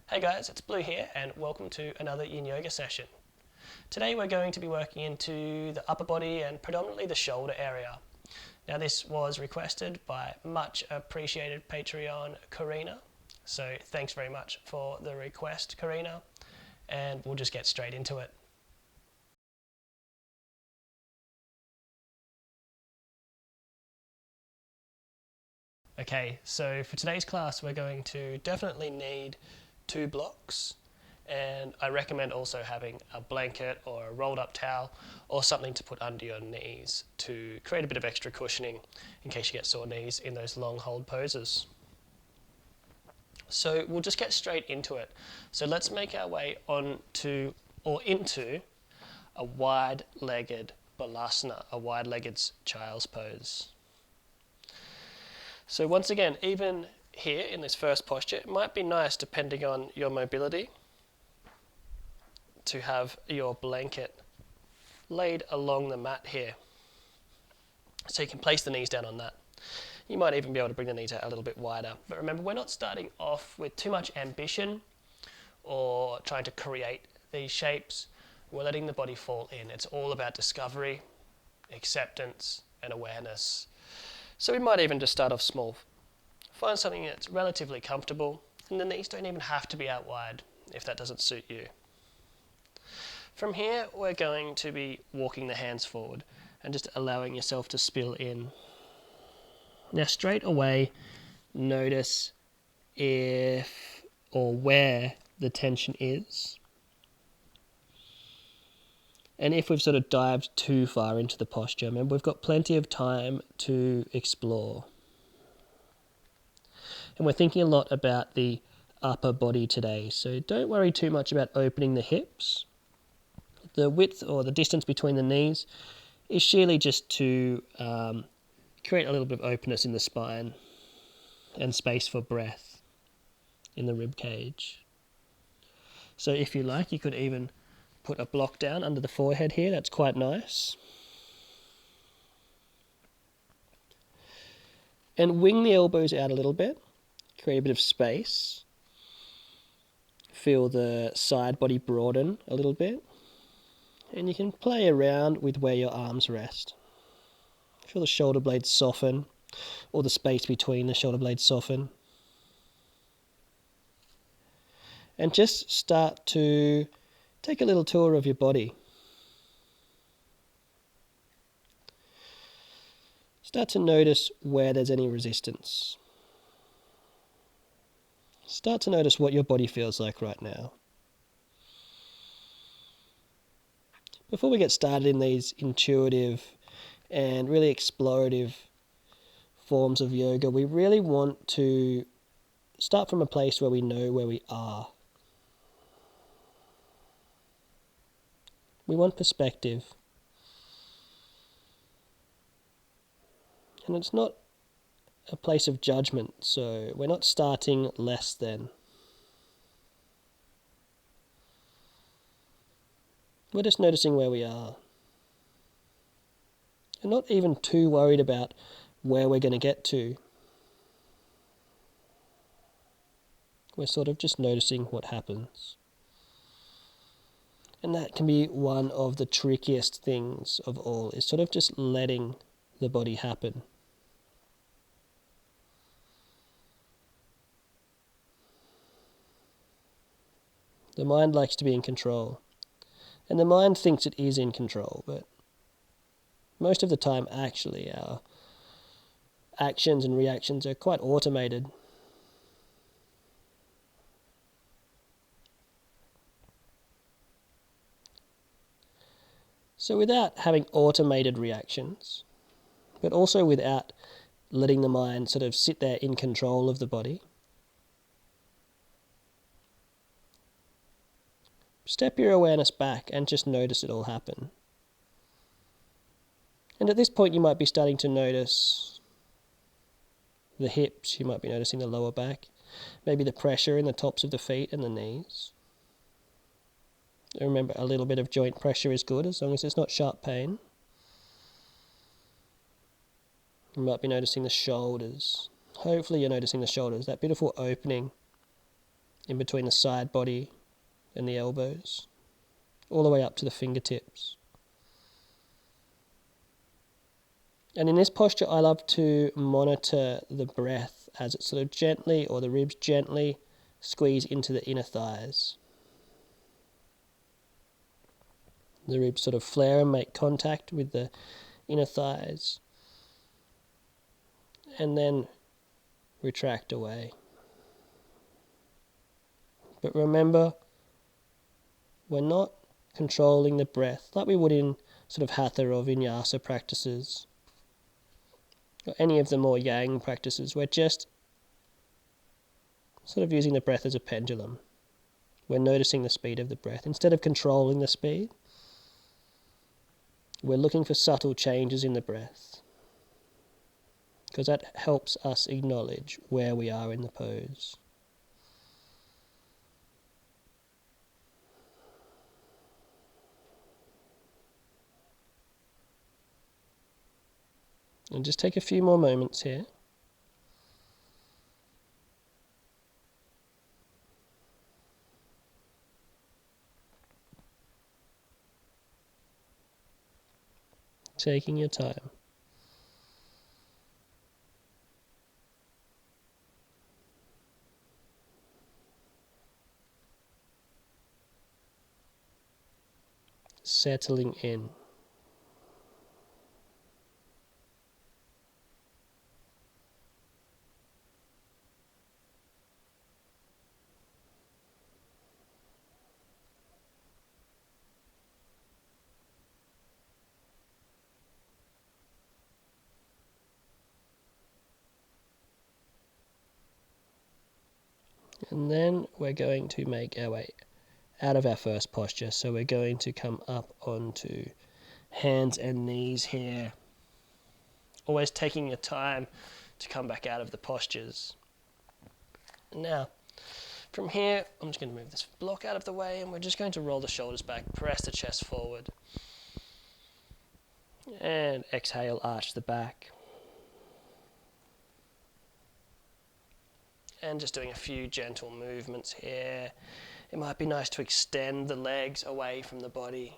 Hey guys, it's Blue here and welcome to another Yin Yoga session. Today we're going to be working into the upper body and predominantly the shoulder area. Now this was requested by much appreciated Patreon Karina, so thanks very much for the request, Karina, and we'll just get straight into it. Okay, so for today's class we're going to definitely need 2 blocks, and I recommend also having a blanket or a rolled up towel or something to put under your knees to create a bit of extra cushioning in case you get sore knees in those long hold poses. So we'll just get straight into it. So let's make our way onto or into a wide-legged balasana, a wide-legged child's pose. So once again, even here in this first posture, it might be nice, depending on your mobility, to have your blanket laid along the mat here. So you can place the knees down on that. You might even be able to bring the knees out a little bit wider. But remember, we're not starting off with too much ambition or trying to create these shapes. We're letting the body fall in. It's all about discovery, acceptance, and awareness. So we might even just start off small. Find something that's relatively comfortable, and the knees don't even have to be out wide if that doesn't suit you. From here, we're going to be walking the hands forward and just allowing yourself to spill in. Now straight away, notice if or where the tension is. And if we've sort of dived too far into the posture, remember we've got plenty of time to explore. And we're thinking a lot about the upper body today, so don't worry too much about opening the hips. The width or the distance between the knees is sheerly just to create a little bit of openness in the spine and space for breath in the rib cage. So if you like, you could even put a block down under the forehead here. That's quite nice. And wing the elbows out a little bit. Create a bit of space. Feel the side body broaden a little bit. And you can play around with where your arms rest. Feel the shoulder blades soften, or the space between the shoulder blades soften. And just start to take a little tour of your body. Start to notice where there's any resistance. Start to notice what your body feels like right now. Before we get started in these intuitive and really explorative forms of yoga, we really want to start from a place where we know where we are. We want perspective. And it's not a place of judgment, so we're not starting less than. We're just noticing where we are. And not even too worried about where we're going to get to. We're sort of just noticing what happens. And that can be one of the trickiest things of all, is sort of just letting the body happen. The mind likes to be in control. And the mind thinks it is in control, but most of the time actually our actions and reactions are quite automated. So without having automated reactions, but also without letting the mind sort of sit there in control of the body, step your awareness back and just notice it all happen. And at this point you might be starting to notice the hips, you might be noticing the lower back, maybe the pressure in the tops of the feet and the knees. Remember, a little bit of joint pressure is good as long as it's not sharp pain. You might be noticing the shoulders. Hopefully you're noticing the shoulders, that beautiful opening in between the side body and the elbows, all the way up to the fingertips. And in this posture, I love to monitor the breath as it sort of gently, or the ribs gently, squeeze into the inner thighs. The ribs sort of flare and make contact with the inner thighs, and then retract away. But remember, we're not controlling the breath like we would in sort of hatha or vinyasa practices, or any of the more yang practices. We're just sort of using the breath as a pendulum. We're noticing the speed of the breath. Instead of controlling the speed, we're looking for subtle changes in the breath, because that helps us acknowledge where we are in the pose. And just take a few more moments here. Taking your time. Settling in. And then we're going to make our way out of our first posture. So we're going to come up onto hands and knees here. Always taking your time to come back out of the postures. Now, from here, I'm just going to move this block out of the way, and we're just going to roll the shoulders back, press the chest forward. And exhale, arch the back. And just doing a few gentle movements here. It might be nice to extend the legs away from the body.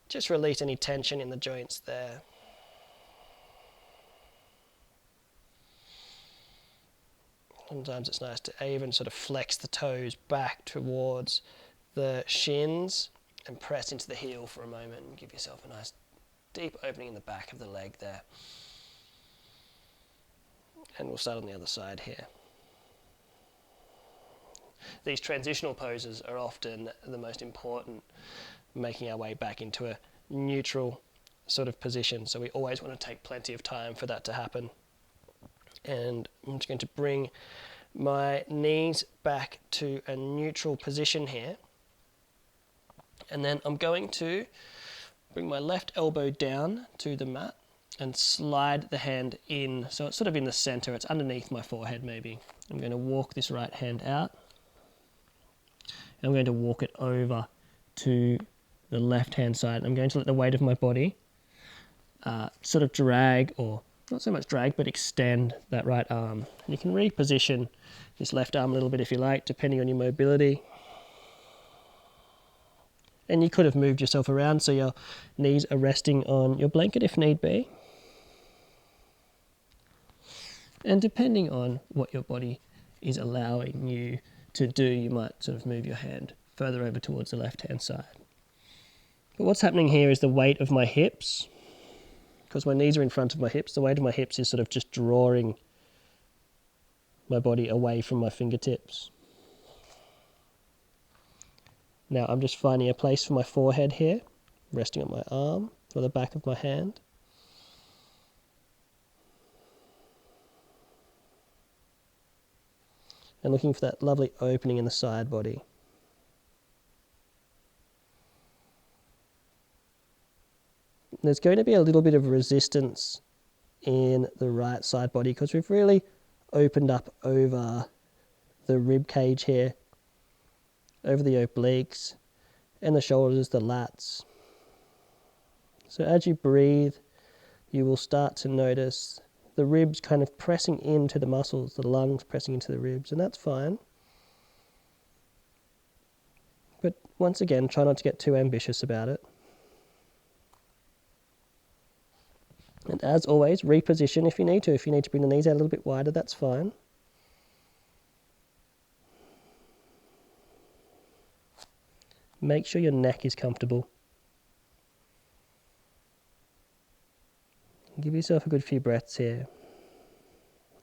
Just release any tension in the joints there. Sometimes it's nice to even sort of flex the toes back towards the shins and press into the heel for a moment and give yourself a nice deep opening in the back of the leg there. And we'll start on the other side here. These transitional poses are often the most important, making our way back into a neutral sort of position. So we always want to take plenty of time for that to happen. And I'm just going to bring my knees back to a neutral position here. And then I'm going to bring my left elbow down to the mat and slide the hand in, so it's sort of in the center, it's underneath my forehead maybe. I'm going to walk this right hand out. I'm going to walk it over to the left hand side. I'm going to let the weight of my body sort of drag, or not so much drag, but extend that right arm. You can reposition this left arm a little bit if you like, depending on your mobility. And you could have moved yourself around so your knees are resting on your blanket if need be. And depending on what your body is allowing you to do, you might sort of move your hand further over towards the left-hand side. But what's happening here is the weight of my hips, because my knees are in front of my hips, the weight of my hips is sort of just drawing my body away from my fingertips. Now I'm just finding a place for my forehead here, resting on my arm or the back of my hand. And looking for that lovely opening in the side body. There's going to be a little bit of resistance in the right side body because we've really opened up over the rib cage here, over the obliques and the shoulders, the lats. So as you breathe, you will start to notice the ribs kind of pressing into the muscles, the lungs pressing into the ribs, and that's fine. But once again, try not to get too ambitious about it. And as always, reposition if you need to. If you need to bring the knees out a little bit wider, that's fine. Make sure your neck is comfortable. Give yourself a good few breaths here.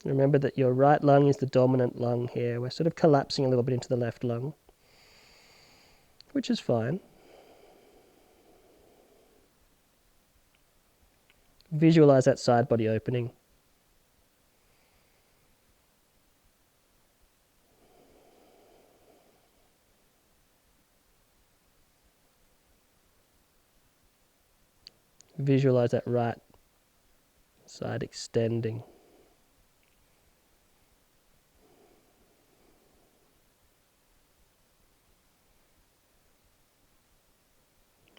Remember that your right lung is the dominant lung here. We're sort of collapsing a little bit into the left lung, which is fine. Visualize that side body opening. Visualize that right side extending.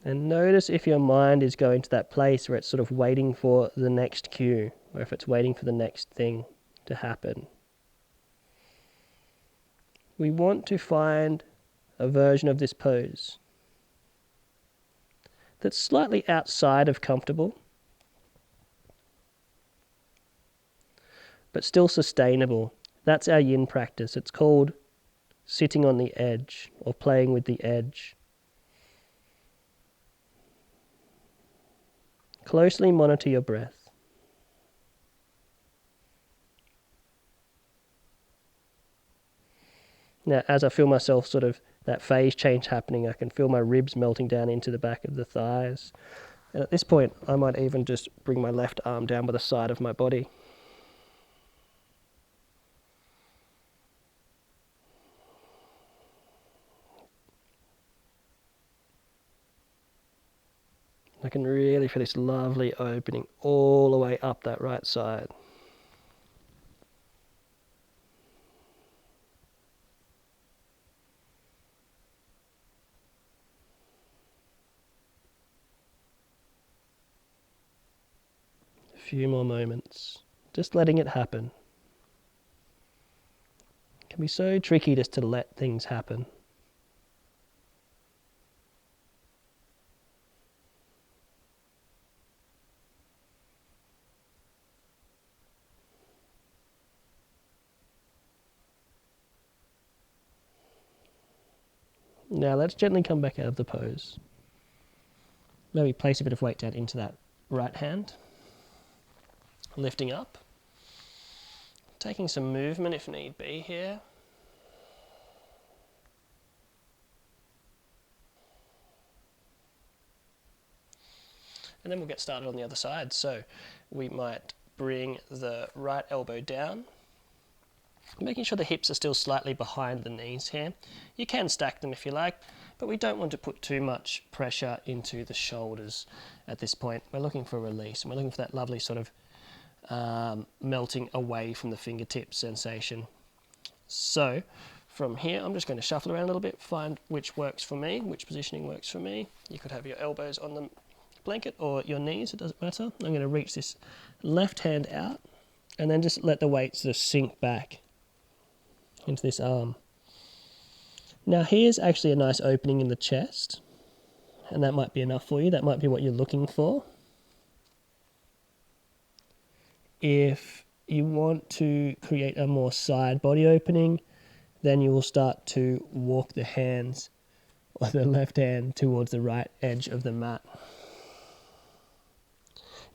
And notice if your mind is going to that place where it's sort of waiting for the next cue, or if it's waiting for the next thing to happen. We want to find a version of this pose that's slightly outside of comfortable, but still sustainable. That's our yin practice. It's called sitting on the edge or playing with the edge. Closely monitor your breath. Now, as I feel myself sort of that phase change happening, I can feel my ribs melting down into the back of the thighs. And at this point, I might even just bring my left arm down by the side of my body. I can really feel this lovely opening all the way up that right side. A few more moments, just letting it happen. It can be so tricky just to let things happen. Now let's gently come back out of the pose. Maybe place a bit of weight down into that right hand. Lifting up. Taking some movement if need be here. And then we'll get started on the other side. So we might bring the right elbow down, making sure the hips are still slightly behind the knees here. You can stack them if you like, but we don't want to put too much pressure into the shoulders at this point. We're looking for release, and we're looking for that lovely sort of melting away from the fingertip sensation. So from here, I'm just going to shuffle around a little bit, find which works for me, which positioning works for me. You could have your elbows on the blanket or your knees, it doesn't matter. I'm going to reach this left hand out and then just let the weight sort of sink back into this arm. Now here's actually a nice opening in the chest, and that might be enough for you. That might be what you're looking for. If you want to create a more side body opening, then you will start to walk the hands or the left hand towards the right edge of the mat.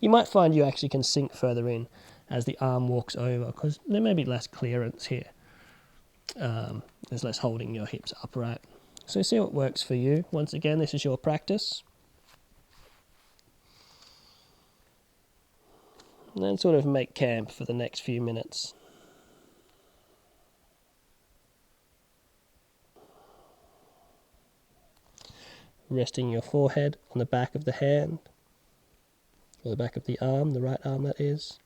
You might find you actually can sink further in as the arm walks over, because there may be less clearance here. There's less holding your hips upright. So see what works for you. Once again, this is your practice. And then sort of make camp for the next few minutes. Resting your forehead on the back of the hand, or the back of the arm, the right arm that is.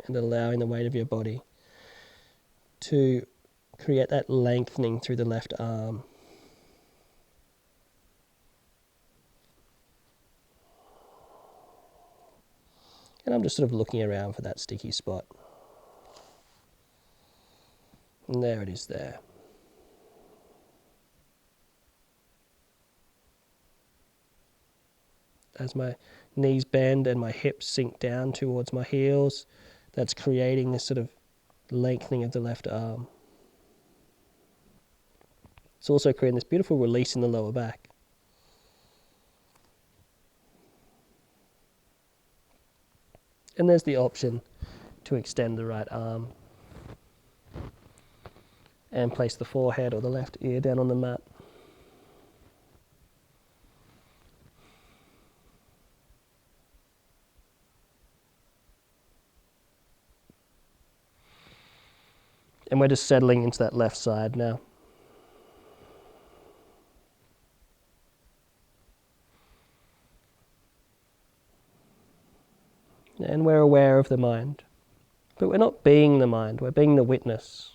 And allowing the weight of your body to create that lengthening through the left arm. And I'm just sort of looking around for that sticky spot. And there it is there. As my knees bend and my hips sink down towards my heels, that's creating this sort of lengthening of the left arm. It's also creating this beautiful release in the lower back. And there's the option to extend the right arm and place the forehead or the left ear down on the mat. And we're just settling into that left side now. And we're aware of the mind. But we're not being the mind, we're being the witness.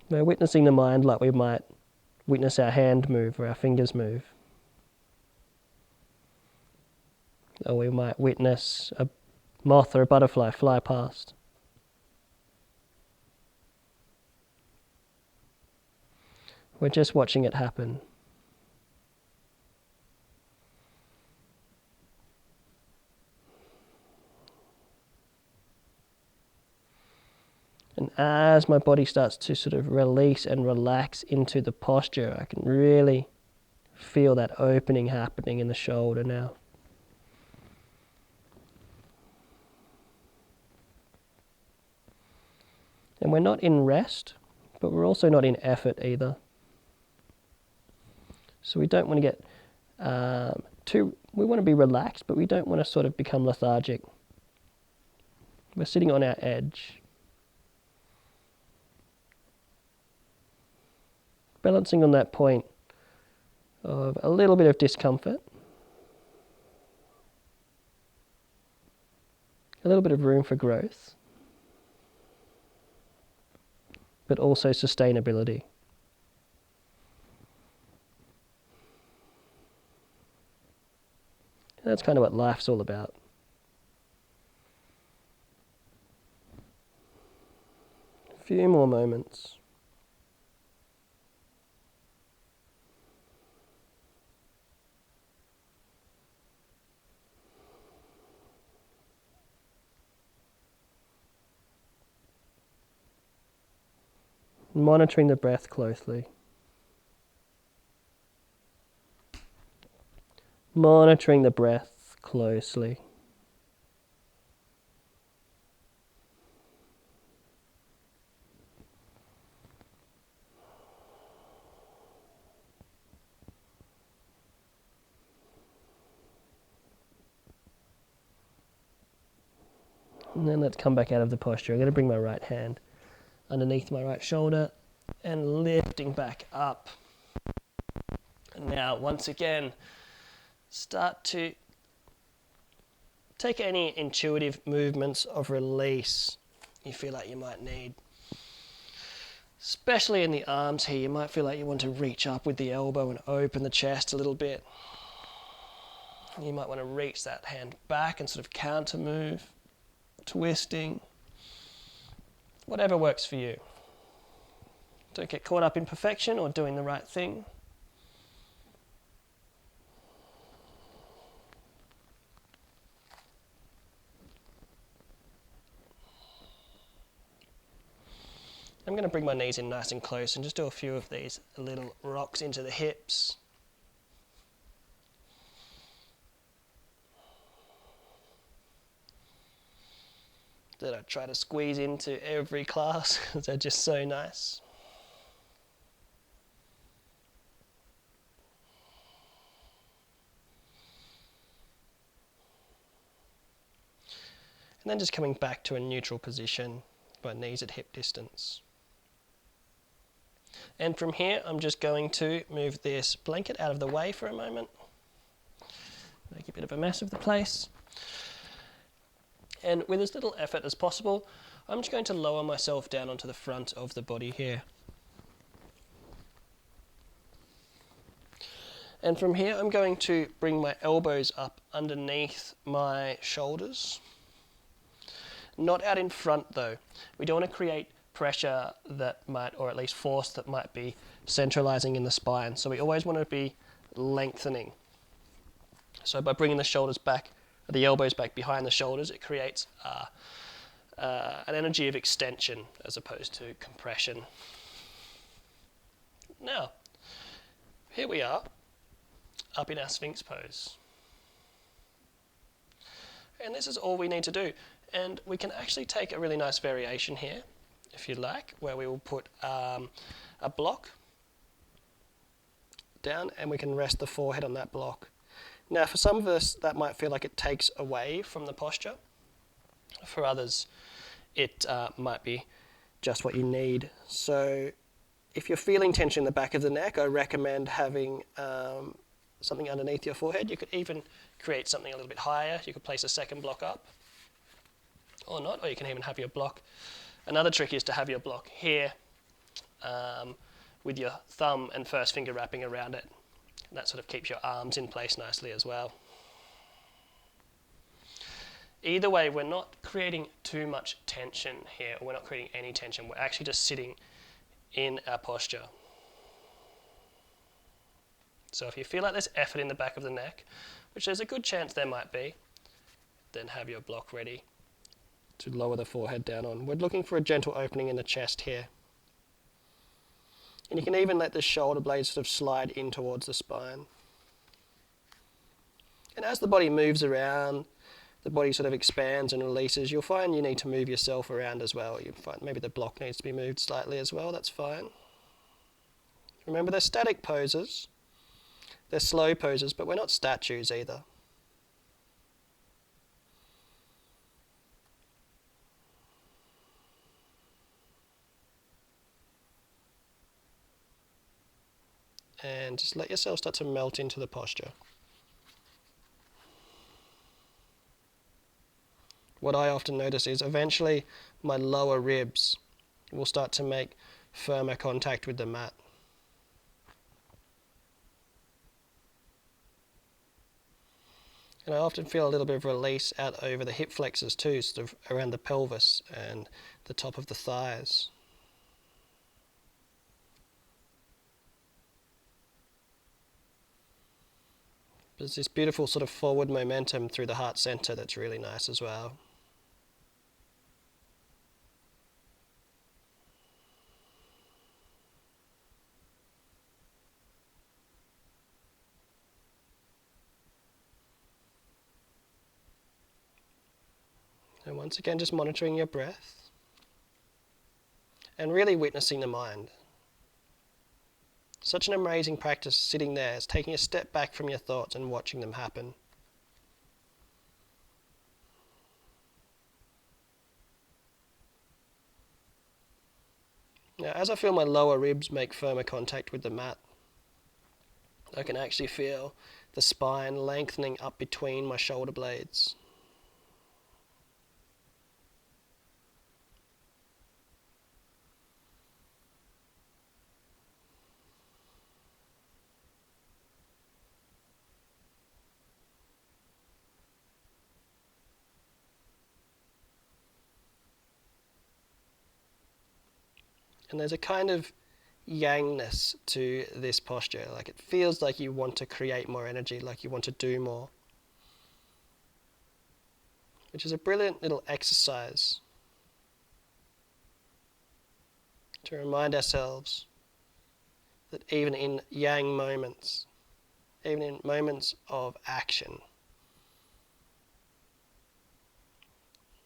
We're witnessing the mind like we might witness our hand move or our fingers move. Or we might witness a moth or a butterfly fly past. We're just watching it happen. And as my body starts to sort of release and relax into the posture, I can really feel that opening happening in the shoulder now. And we're not in rest, but we're also not in effort either. So we don't want to get we want to be relaxed, but we don't want to sort of become lethargic. We're sitting on our edge. Balancing on that point of a little bit of discomfort, a little bit of room for growth, but also sustainability. And that's kind of what life's all about. A few more moments. Monitoring the breath closely. Monitoring the breath closely. And then let's come back out of the posture. I'm going to bring my right hand underneath my right shoulder and lifting back up. And now, once again, start to take any intuitive movements of release you feel like you might need. Especially in the arms here, you might feel like you want to reach up with the elbow and open the chest a little bit. You might want to reach that hand back and sort of counter move, twisting. Whatever works for you. Don't get caught up in perfection or doing the right thing. I'm going to bring my knees in nice and close and just do a few of these little rocks into the hips. That I try to squeeze into every class because they're just so nice. And then just coming back to a neutral position, my knees at hip distance. And from here, I'm just going to move this blanket out of the way for a moment. Make a bit of a mess of the place. And with as little effort as possible, I'm just going to lower myself down onto the front of the body here. And from here, I'm going to bring my elbows up underneath my shoulders. Not out in front though. We don't want to create pressure that might, or at least force that might be centralizing in the spine. So we always want to be lengthening. So by bringing the shoulders back, the elbows back behind the shoulders, it creates an energy of extension as opposed to compression. Now, here we are, up in our Sphinx pose. And this is all we need to do. And we can actually take a really nice variation here, if you like, where we will put a block down and we can rest the forehead on that block. Now, for some of us, that might feel like it takes away from the posture. For others, it might be just what you need. So if you're feeling tension in the back of the neck, I recommend having something underneath your forehead. You could even create something a little bit higher. You could place a second block up, or not, or you can even have your block. Another trick is to have your block here with your thumb and first finger wrapping around it. That sort of keeps your arms in place nicely as well. Either way, we're not creating too much tension here, or we're not creating any tension. We're actually just sitting in our posture. So if you feel like there's effort in the back of the neck, which there's a good chance there might be, then have your block ready to lower the forehead down on. We're looking for a gentle opening in the chest here. And you can even let the shoulder blades sort of slide in towards the spine. And as the body moves around, the body sort of expands and releases. You'll find you need to move yourself around as well. You find maybe the block needs to be moved slightly as well. That's fine. Remember, they're static poses. They're slow poses, but we're not statues either. And just let yourself start to melt into the posture. What I often notice is eventually my lower ribs will start to make firmer contact with the mat. And I often feel a little bit of release out over the hip flexors too, sort of around the pelvis and the top of the thighs. There's this beautiful sort of forward momentum through the heart center that's really nice as well. And once again, just monitoring your breath and really witnessing the mind. Such an amazing practice sitting there. It's taking a step back from your thoughts and watching them happen. Now, as I feel my lower ribs make firmer contact with the mat, I can actually feel the spine lengthening up between my shoulder blades. And there's a kind of yangness to this posture. Like it feels like you want to create more energy, like you want to do more. Which is a brilliant little exercise to remind ourselves that even in yang moments, even in moments of action,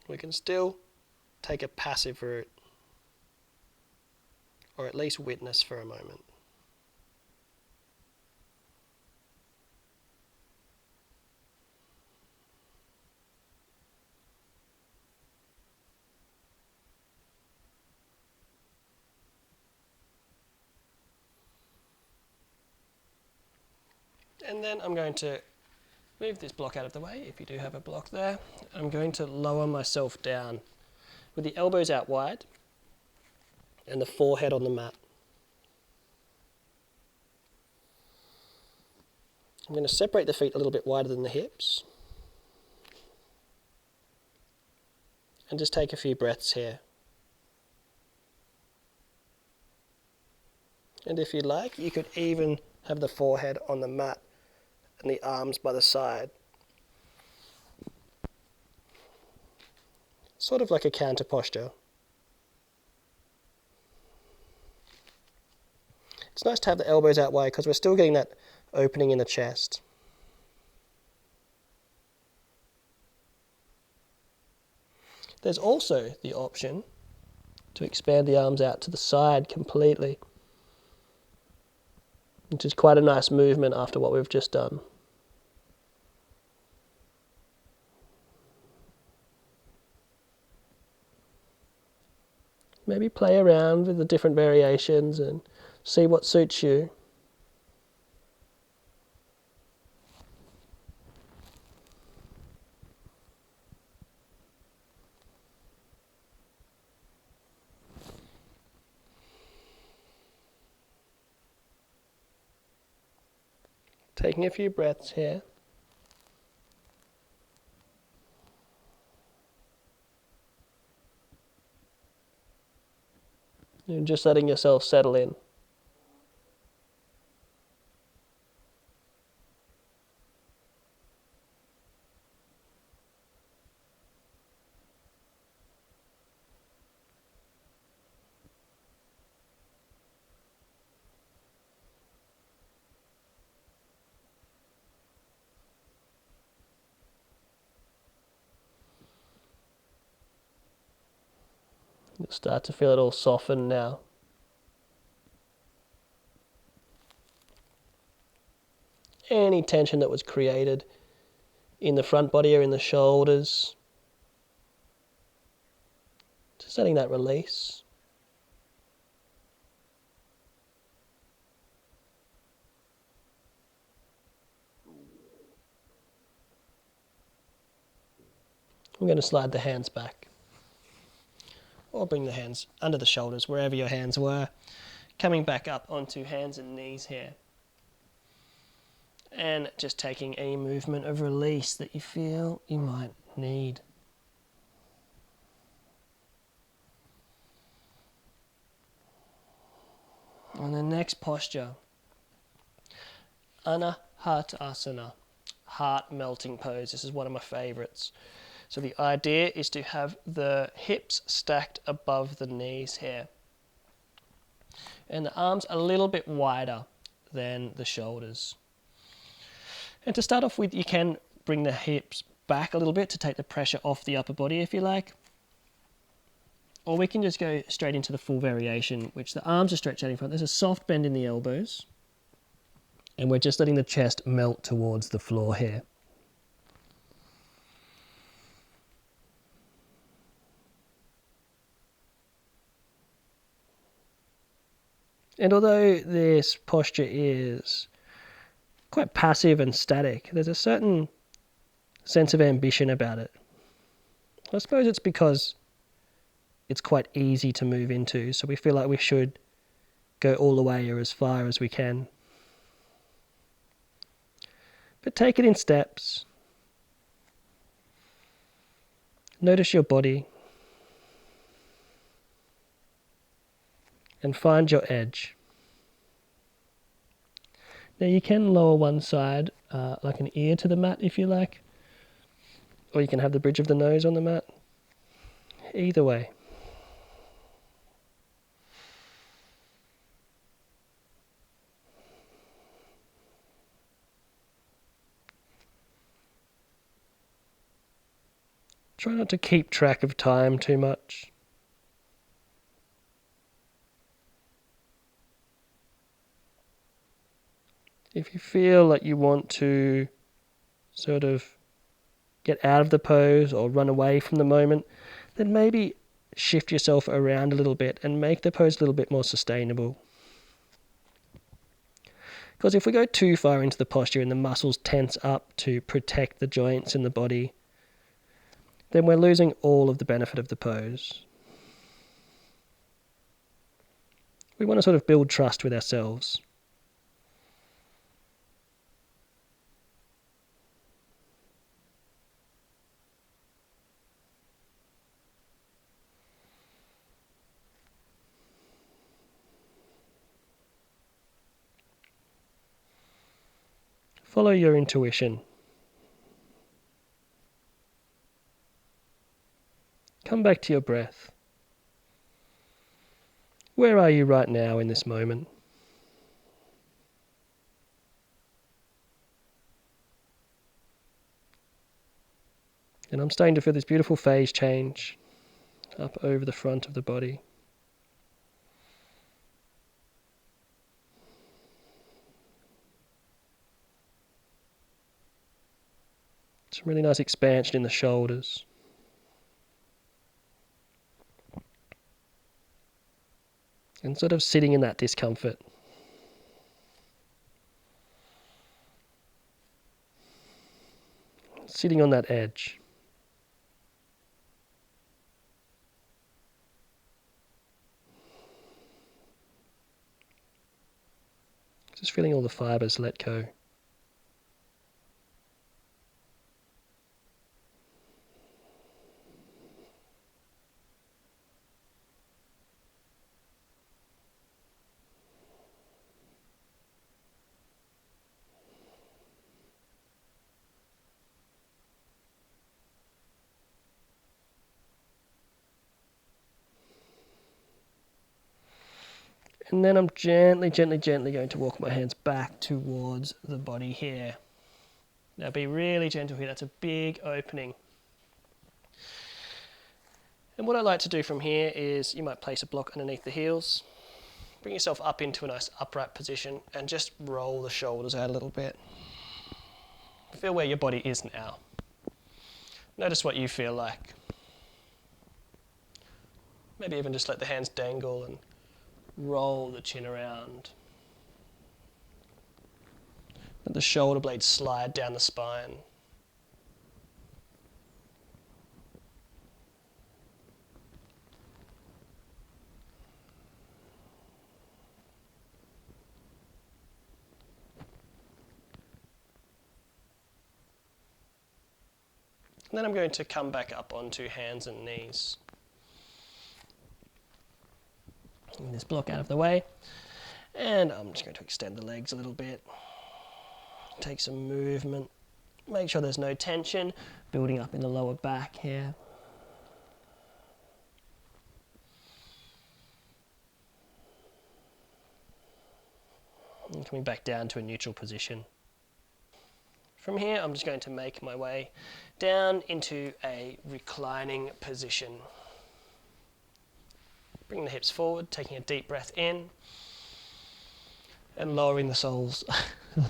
we can still take a passive route, or at least witness for a moment. And then I'm going to move this block out of the way, if you do have a block there. I'm going to lower myself down with the elbows out wide and the forehead on the mat. I'm going to separate the feet a little bit wider than the hips. And just take a few breaths here. And if you like, you could even have the forehead on the mat and the arms by the side. Sort of like a counter posture. It's nice to have the elbows out wide because we're still getting that opening in the chest. There's also the option to expand the arms out to the side completely, which is quite a nice movement after what we've just done. Maybe play around with the different variations and see what suits you. Taking a few breaths here. And just letting yourself settle in. You'll start to feel it all soften now. Any tension that was created in the front body or in the shoulders, just letting that release. I'm going to slide the hands back, or bring the hands under the shoulders, wherever your hands were, coming back up onto hands and knees here. And just taking any movement of release that you feel you might need. On the next posture, Anahatasana, heart melting pose. This is one of my favorites. So the idea is to have the hips stacked above the knees here. And the arms a little bit wider than the shoulders. And to start off with, you can bring the hips back a little bit to take the pressure off the upper body if you like. Or we can just go straight into the full variation, which the arms are stretched out in front. There's a soft bend in the elbows. And we're just letting the chest melt towards the floor here. And although this posture is quite passive and static, there's a certain sense of ambition about it. I suppose it's because it's quite easy to move into, so we feel like we should go all the way or as far as we can. But take it in steps. Notice your body and find your edge. Now you can lower one side like an ear to the mat if you like, or you can have the bridge of the nose on the mat. Either way. Try not to keep track of time too much. If you feel like you want to sort of get out of the pose or run away from the moment, then maybe shift yourself around a little bit and make the pose a little bit more sustainable. Because if we go too far into the posture and the muscles tense up to protect the joints in the body, then we're losing all of the benefit of the pose. We want to sort of build trust with ourselves. Follow your intuition. Come back to your breath. Where are you right now in this moment? And I'm starting to feel this beautiful phase change up over the front of the body. Some really nice expansion in the shoulders. And sort of sitting in that discomfort. Sitting on that edge. Just feeling all the fibers let go. And then I'm gently going to walk my hands back towards the body here. Now be really gentle here, that's a big opening. And what I like to do from here is you might place a block underneath the heels, bring yourself up into a nice upright position and just roll the shoulders out a little bit. Feel where your body is now. Notice what you feel like. Maybe even just let the hands dangle and roll the chin around. Let the shoulder blades slide down the spine. And then I'm going to come back up onto hands and knees. Get this block out of the way. And I'm just going to extend the legs a little bit. Take some movement. Make sure there's no tension building up in the lower back here. And coming back down to a neutral position. From here, I'm just going to make my way down into a reclining position. Bring the hips forward, taking a deep breath in, and lowering the soles,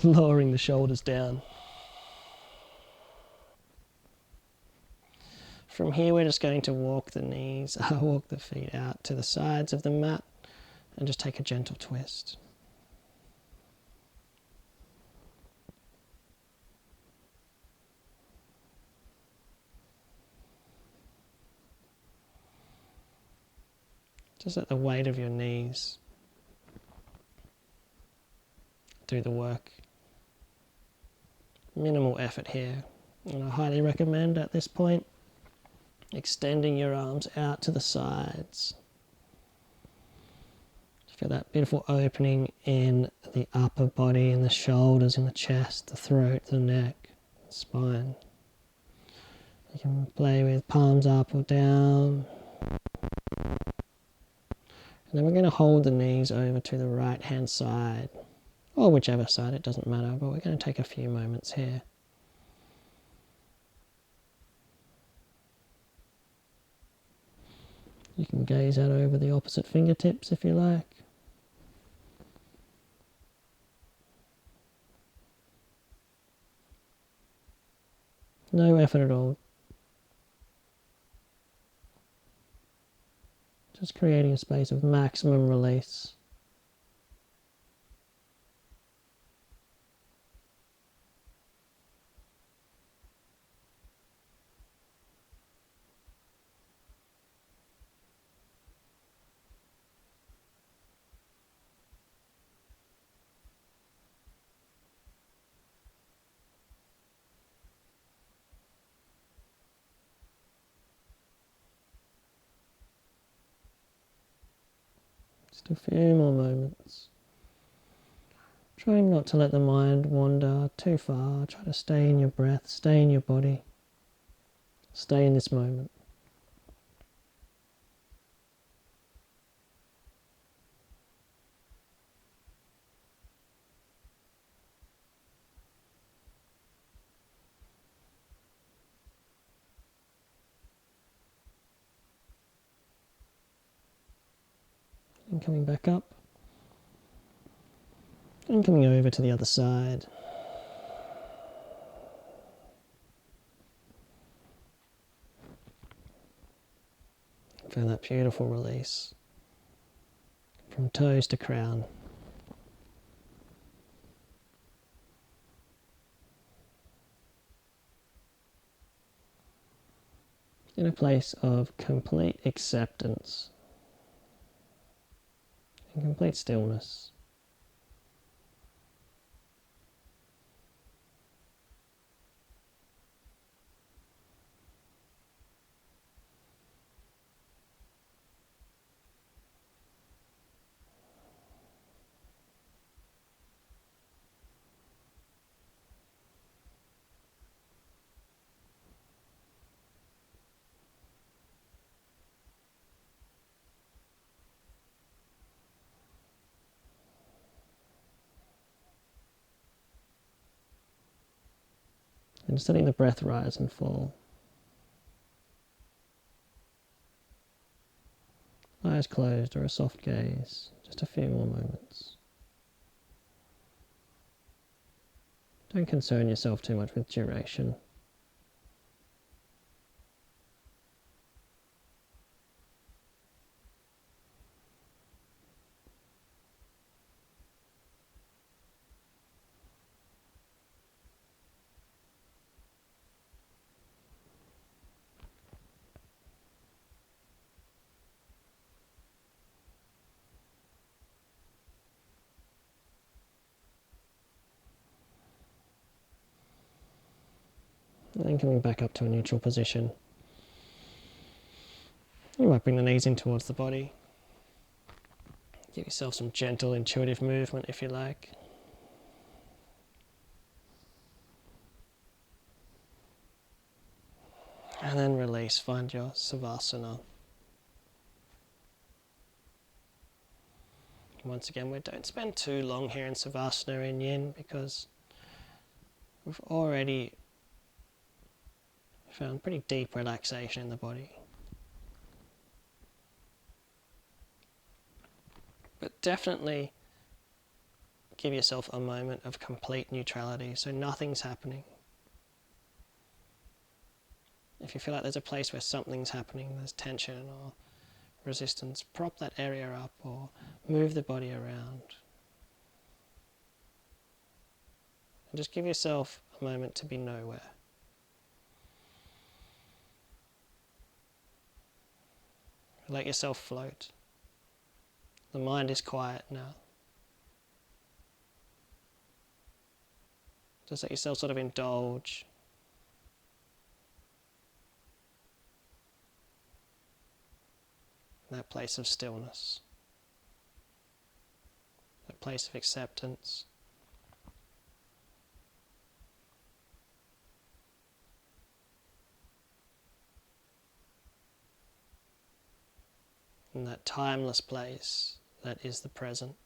lowering the shoulders down. From here, we're just going to walk the knees, walk the feet out to the sides of the mat, and just take a gentle twist. Just let the weight of your knees do the work. Minimal effort here. And I highly recommend at this point extending your arms out to the sides. Feel that beautiful opening in the upper body, in the shoulders, in the chest, the throat, the neck, the spine. You can play with palms up or down. And then we're going to hold the knees over to the right hand side, or whichever side, it doesn't matter, but we're going to take a few moments here. You can gaze out over the opposite fingertips if you like. No effort at all. Just creating a space of maximum release. Just a few more moments. Trying not to let the mind wander too far. Try to stay in your breath, stay in your body, stay in this moment. And coming back up. And coming over to the other side. Feel that beautiful release from toes to crown. In a place of complete acceptance and complete stillness. And just letting the breath rise and fall. Eyes closed or a soft gaze. Just a few more moments. Don't concern yourself too much with duration. And then coming back up to a neutral position. You might bring the knees in towards the body. Give yourself some gentle, intuitive movement if you like. And then release, find your Savasana. Once again, we don't spend too long here in Savasana in Yin because we've already found pretty deep relaxation in the body. But definitely give yourself a moment of complete neutrality, so nothing's happening. If you feel like there's a place where something's happening, there's tension or resistance, prop that area up or move the body around. And just give yourself a moment to be nowhere. Let yourself float. The mind is quiet now. Just let yourself sort of indulge. In that place of stillness. That place of acceptance. In that timeless place that is the present.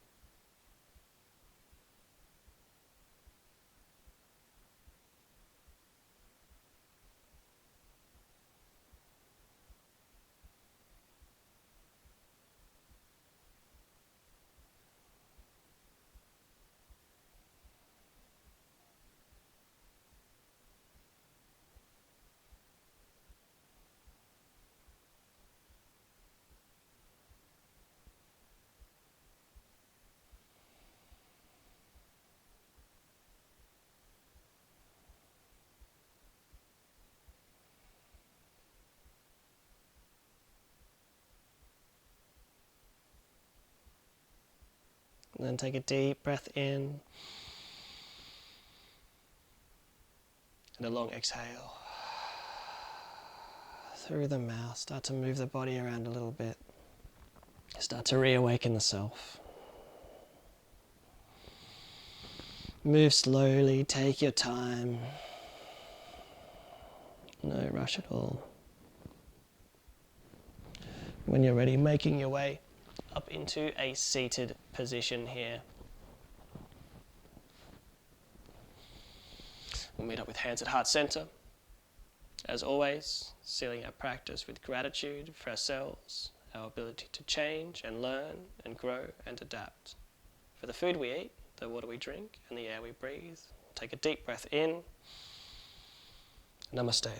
And then take a deep breath in and a long exhale through the mouth. Start to move the body around a little bit. Start to reawaken the self. Move slowly, take your time. No rush at all. When you're ready, making your way up into a seated position here. We'll meet up with hands at heart center. As always, sealing our practice with gratitude for ourselves, our ability to change and learn and grow and adapt. For the food we eat, the water we drink, and the air we breathe. Take a deep breath in. Namaste.